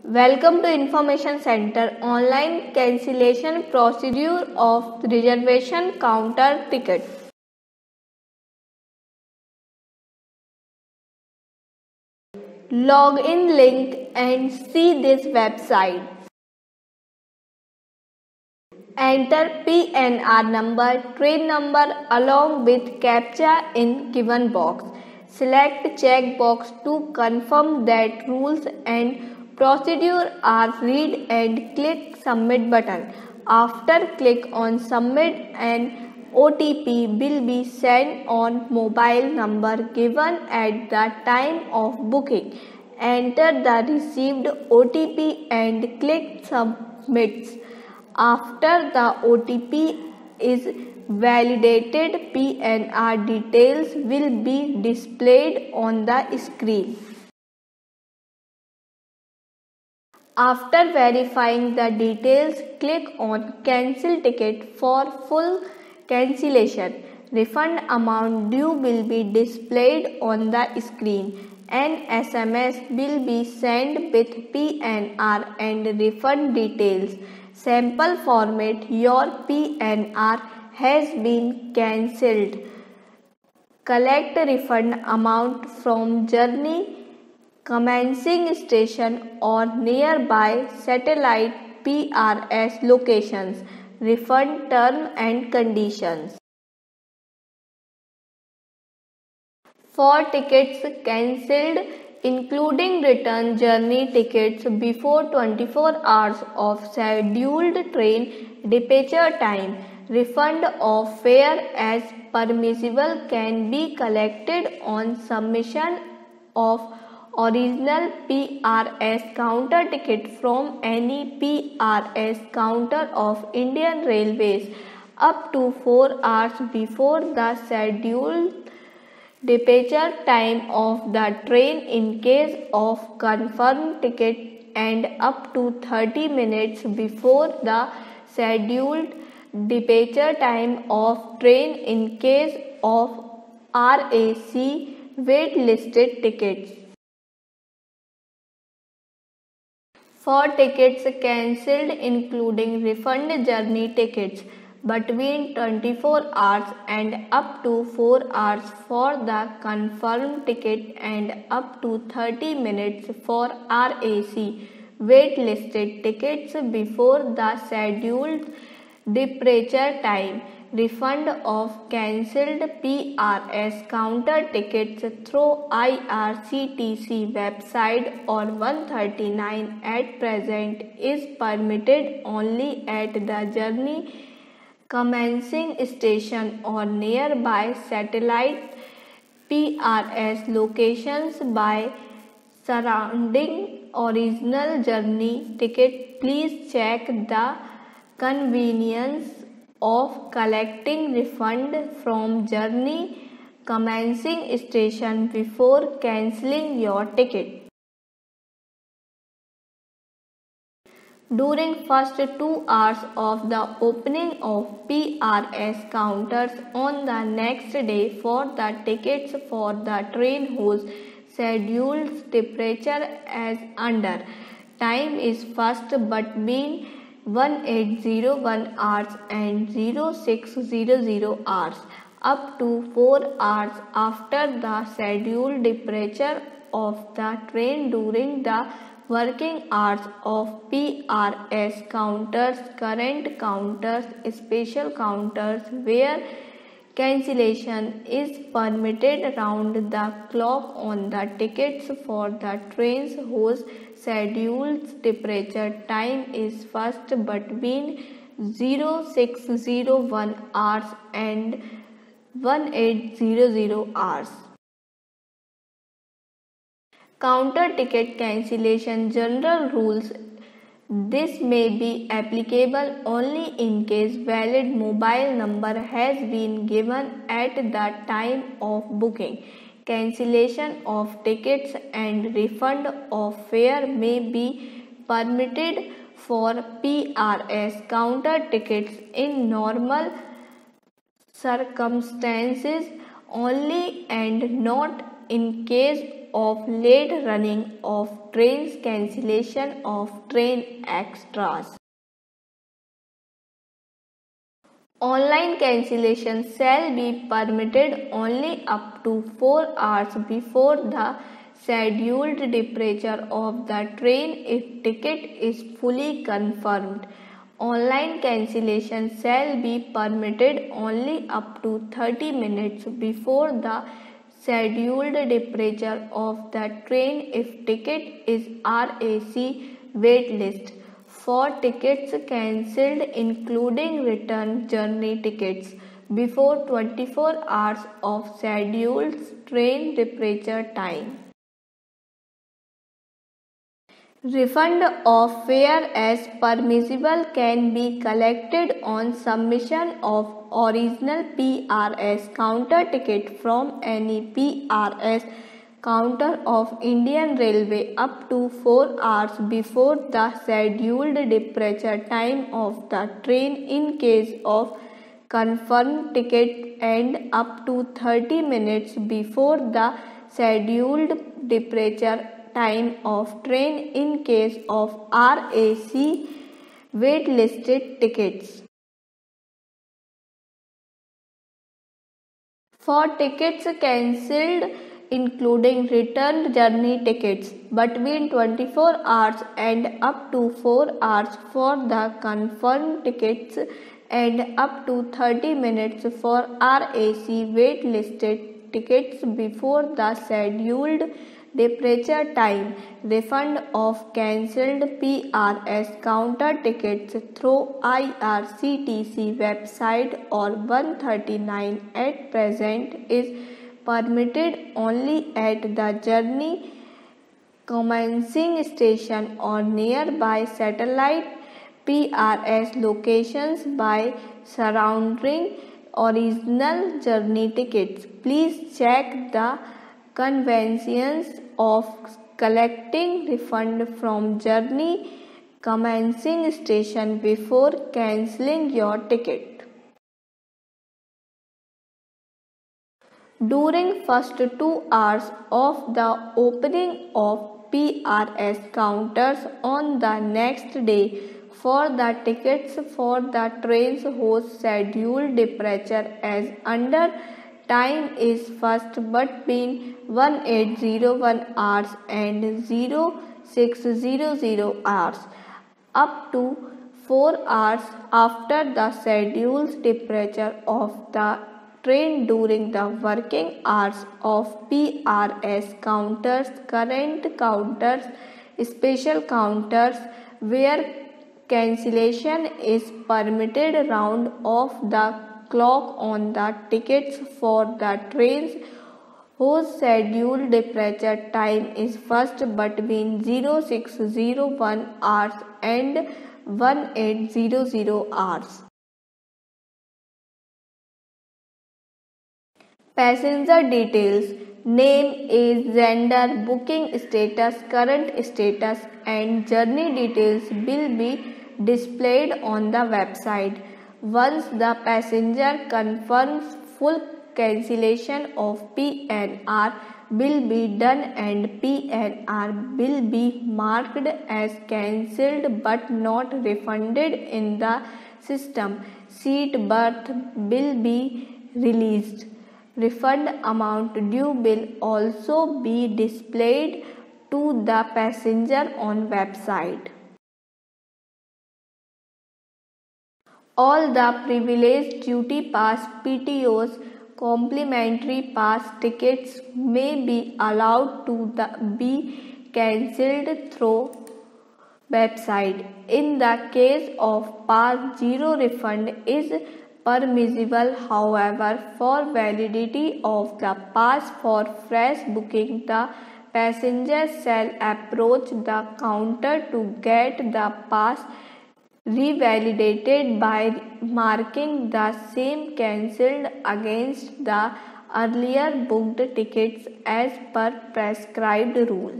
Welcome to Information Center online cancellation procedure of reservation counter ticket. Log in link and see this website. Enter PNR number, train number along with CAPTCHA in given box. Select checkbox to confirm that rules and procedure are read and click submit button. After click on submit, an OTP will be sent on mobile number given at the time of booking. Enter the received OTP and click submit. After the OTP is validated, PNR details will be displayed on the screen. After verifying the details, click on Cancel Ticket for full cancellation. Refund amount due will be displayed on the screen. An SMS will be sent with PNR and refund details. Sample format: your PNR has been cancelled. Collect refund amount from journey commencing station or nearby satellite PRS locations. Refund term and conditions. For tickets cancelled, including return journey tickets before 24 hours of scheduled train departure time, refund of fare as permissible can be collected on submission of original PRS counter ticket from any PRS counter of Indian Railways up to 4 hours before the scheduled departure time of the train in case of confirmed ticket and up to 30 minutes before the scheduled departure time of train in case of RAC wait-listed tickets. For tickets cancelled, including refund journey tickets between 24 hours and up to 4 hours for the confirmed ticket and up to 30 minutes for RAC wait-listed tickets before the scheduled departure time, refund of cancelled PRS counter tickets through IRCTC website or 139 at present is permitted only at the journey commencing station or nearby satellite PRS locations by surrounding original journey ticket. Please check the convenience of collecting refund from journey commencing station before cancelling your ticket. During first 2 hours of the opening of PRS counters on the next day for the tickets for the train whose scheduled departure as under. Time is first between 1801 hours and 0600 hours up to 4 hours after the scheduled departure of the train during the working hours of PRS counters, current counters, special counters where cancellation is permitted round the clock on the tickets for the trains whose scheduled departure time is first between 0601 hours and 1800 hours. Counter ticket cancellation general rules. This may be applicable only in case valid mobile number has been given at the time of booking. Cancellation of tickets and refund of fare may be permitted for PRS counter tickets in normal circumstances only and not in case of late running of trains, cancellation of train extras. Online cancellation shall be permitted only up to 4 hours before the scheduled departure of the train if ticket is fully confirmed. Online cancellation shall be permitted only up to 30 minutes before the scheduled departure of the train if ticket is RAC waitlist. For tickets cancelled including return journey tickets before 24 hours of scheduled train departure time. Refund of fare as permissible can be collected on submission of original PRS counter ticket from any PRS counter of Indian Railway up to 4 hours before the scheduled departure time of the train in case of confirmed ticket and up to 30 minutes before the scheduled departure time of train in case of RAC waitlisted tickets. For tickets cancelled including return journey tickets between 24 hours and up to 4 hours for the confirmed tickets and up to 30 minutes for RAC waitlisted tickets before the scheduled departure time. Refund of cancelled PRS counter tickets through IRCTC website or 139 at present is permitted only at the journey commencing station or nearby satellite PRS locations by surrendering original journey tickets. Please check the convenience of collecting refund from journey commencing station before cancelling your ticket. During first 2 hours of the opening of PRS counters on the next day for the tickets for the trains whose scheduled departure as under time is first between 1801 hours and 0600 hours up to 4 hours after the scheduled departure of the train during the working hours of PRS counters, current counters, special counters where cancellation is permitted round off the clock on the tickets for the trains whose scheduled departure time is first between 0601 hours and 1800 hours. Passenger details: name, age, gender, booking status, current status, and journey details will be displayed on the website. Once the passenger confirms full cancellation of PNR will be done and PNR will be marked as cancelled but not refunded in the system. Seat berth will be released. Refund amount due will also be displayed to the passenger on website. All the privileged duty pass PTOs complimentary pass tickets may be allowed to be cancelled through website. In the case of pass, zero refund is permissible. However, for validity of the pass for fresh booking, the passenger shall approach the counter to get the pass revalidated by marking the same cancelled against the earlier booked tickets as per prescribed rule.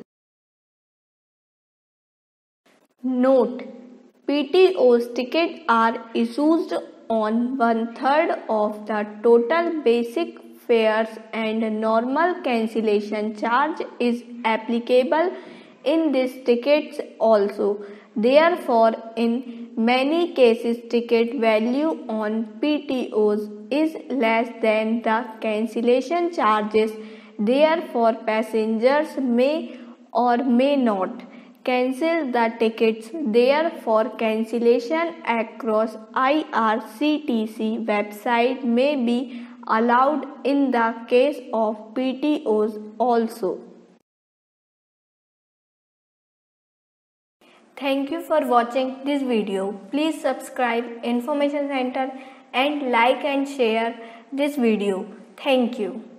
Note: PTO's tickets are issued on 1/3 of the total basic fares and normal cancellation charge is applicable in these tickets also. Therefore, in many cases, ticket value on PTOs is less than the cancellation charges. Therefore, passengers may or may not cancel the tickets. Therefore, cancellation across IRCTC website may be allowed in the case of PTOs also. Thank you for watching this video. Please subscribe Information Center and like and share this video. Thank you.